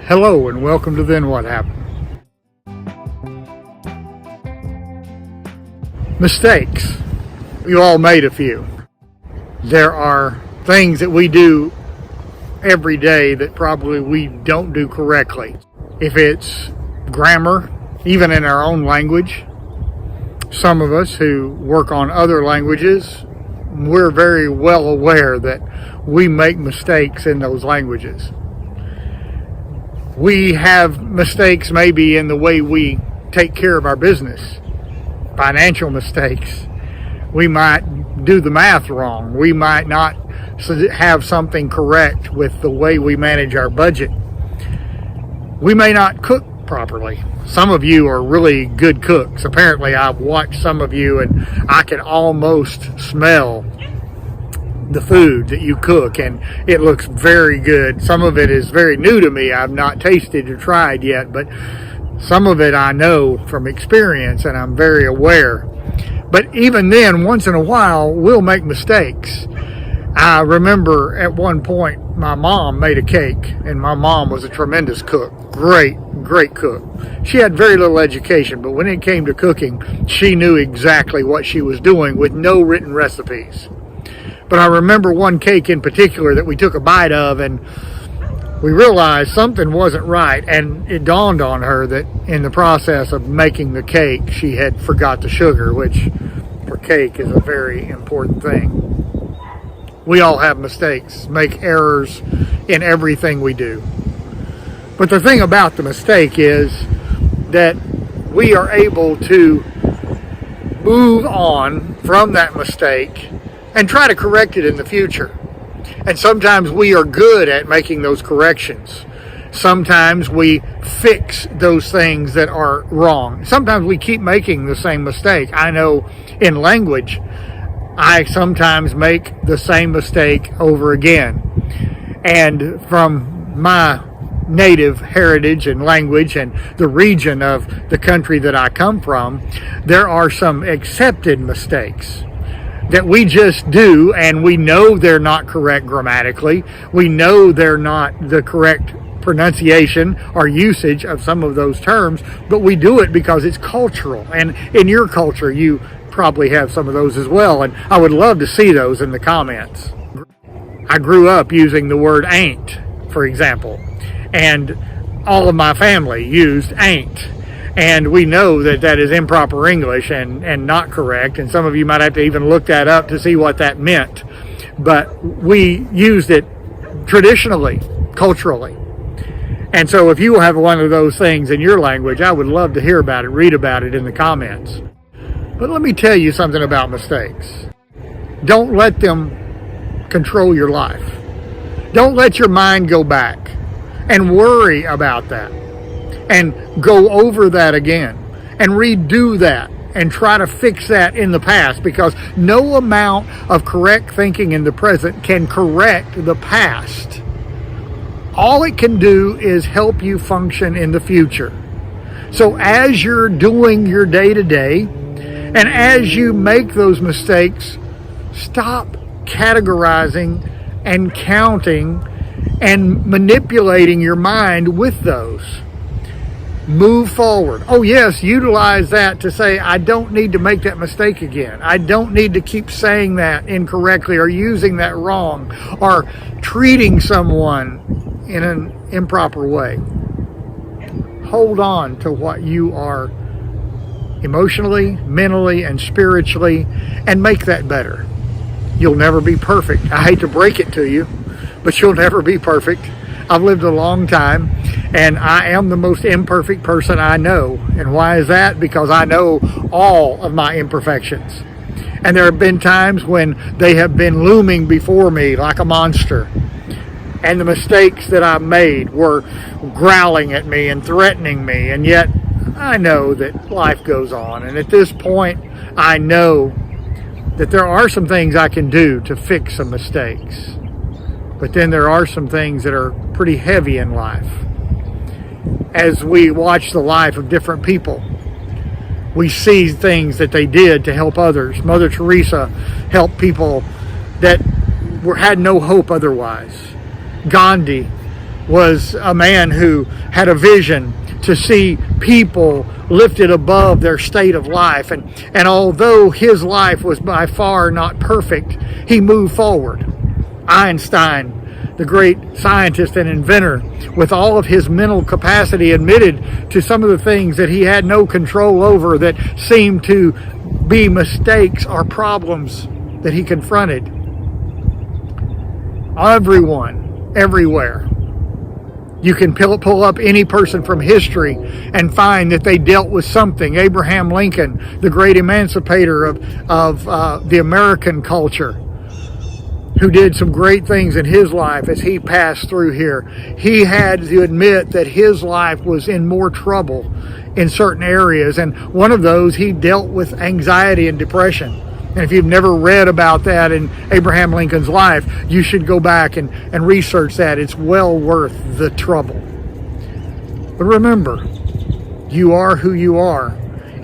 Hello and welcome to Then What Happened. Mistakes. You all made a few. There are things that we do every day that probably we don't do correctly. If it's grammar, even in our own language, some of us who work on other languages, we're very well aware that we make mistakes in those languages. We have mistakes maybe in the way we take care of our business, financial mistakes. We might do the math wrong. We might not have something correct with the way we manage our budget. We may not cook properly. Some of you are really good cooks. Apparently, I've watched some of you and I can almost smell the food that you cook, and it looks very good. Some of it is very new to me. I've not tasted or tried yet, but some of it I know from experience and I'm very aware. But even then, once in a while, we'll make mistakes. I remember at one point my mom made a cake, and my mom was a tremendous cook. Great cook. She had very little education, but when it came to cooking, she knew exactly what she was doing with no written recipes. But I remember one cake in particular that we took a bite of, and we realized something wasn't right, and it dawned on her that in the process of making the cake, she had forgot the sugar, which for cake is a very important thing. We all have mistakes, make errors in everything we do. But the thing about the mistake is that we are able to move on from that mistake and try to correct it in the future. And sometimes we are good at making those corrections. Sometimes we fix those things that are wrong. Sometimes we keep making the same mistake. I know in language, I sometimes make the same mistake over again. And from my native heritage and language and the region of the country that I come from, there are some accepted mistakes that we just do, and we know they're not correct grammatically. We know they're not the correct pronunciation or usage of some of those terms, but we do it because it's cultural. And in your culture, you probably have some of those as well, and I would love to see those in the comments. I grew up using the word ain't, for example, and all of my family used ain't. And we know that that is improper English and not correct. And some of you might have to even look that up to see what that meant. But we used it traditionally, culturally. And so if you have one of those things in your language, I would love to hear about it, read about it in the comments. But let me tell you something about mistakes. Don't let them control your life. Don't let your mind go back and worry about that, and go over that again and redo that and try to fix that in the past, because no amount of correct thinking in the present can correct the past. All it can do is help you function in the future. So as you're doing your day-to-day, and as you make those mistakes, stop categorizing and counting and manipulating your mind with those. Move forward. Oh yes, utilize that to say, I don't need to make that mistake again. I don't need to keep saying that incorrectly or using that wrong or treating someone in an improper way. Hold on to what you are emotionally, mentally, and spiritually, and make that better. You'll never be perfect. I hate to break it to you, but you'll never be perfect. I've lived a long time, and I am the most imperfect person I know. And why is that? Because I know all of my imperfections. And there have been times when they have been looming before me like a monster. And the mistakes that I made were growling at me and threatening me. And yet I know that life goes on. And at this point, I know that there are some things I can do to fix some mistakes. But then there are some things that are pretty heavy in life. As we watch the life of different people, we see things that they did to help others. Mother Teresa helped people that had no hope otherwise. Gandhi was a man who had a vision to see people lifted above their state of life. And although his life was by far not perfect, he moved forward. Einstein, the great scientist and inventor, with all of his mental capacity, admitted to some of the things that he had no control over that seemed to be mistakes or problems that he confronted. Everyone, everywhere. You can pull up any person from history and find that they dealt with something. Abraham Lincoln, the great emancipator of the American culture, who did some great things in his life as he passed through here. He had to admit that his life was in more trouble in certain areas. And one of those, he dealt with anxiety and depression. And if you've never read about that in Abraham Lincoln's life, you should go back and research that. It's well worth the trouble. But remember, you are who you are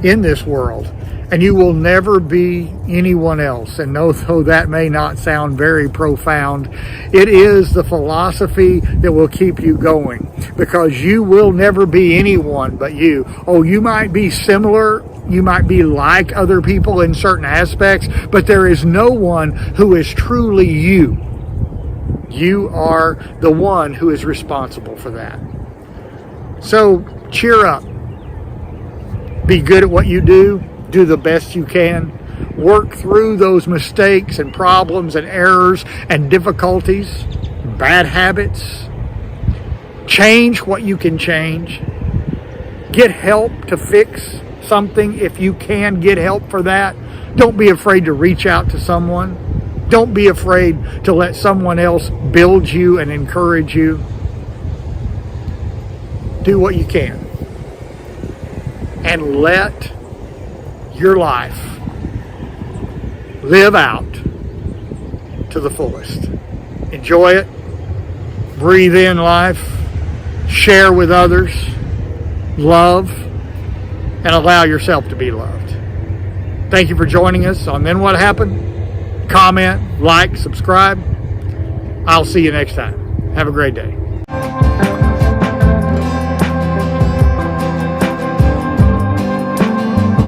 in this world, and you will never be anyone else. And though that may not sound very profound, it is the philosophy that will keep you going, because you will never be anyone but you. Oh, you might be similar, you might be like other people in certain aspects, but there is no one who is truly you. You are the one who is responsible for that. So cheer up. Be good at what you do. Do the best you can. Work through those mistakes and problems and errors and difficulties, bad habits. Change what you can change. Get help to fix something if you can get help for that. Don't be afraid to reach out to someone. Don't be afraid to let someone else build you and encourage you. Do what you can. And let your life live out to the fullest. Enjoy it. Breathe in life. Share with others. Love. And allow yourself to be loved. Thank you for joining us on Then What Happened. Comment, like, subscribe. I'll see you next time. Have a great day.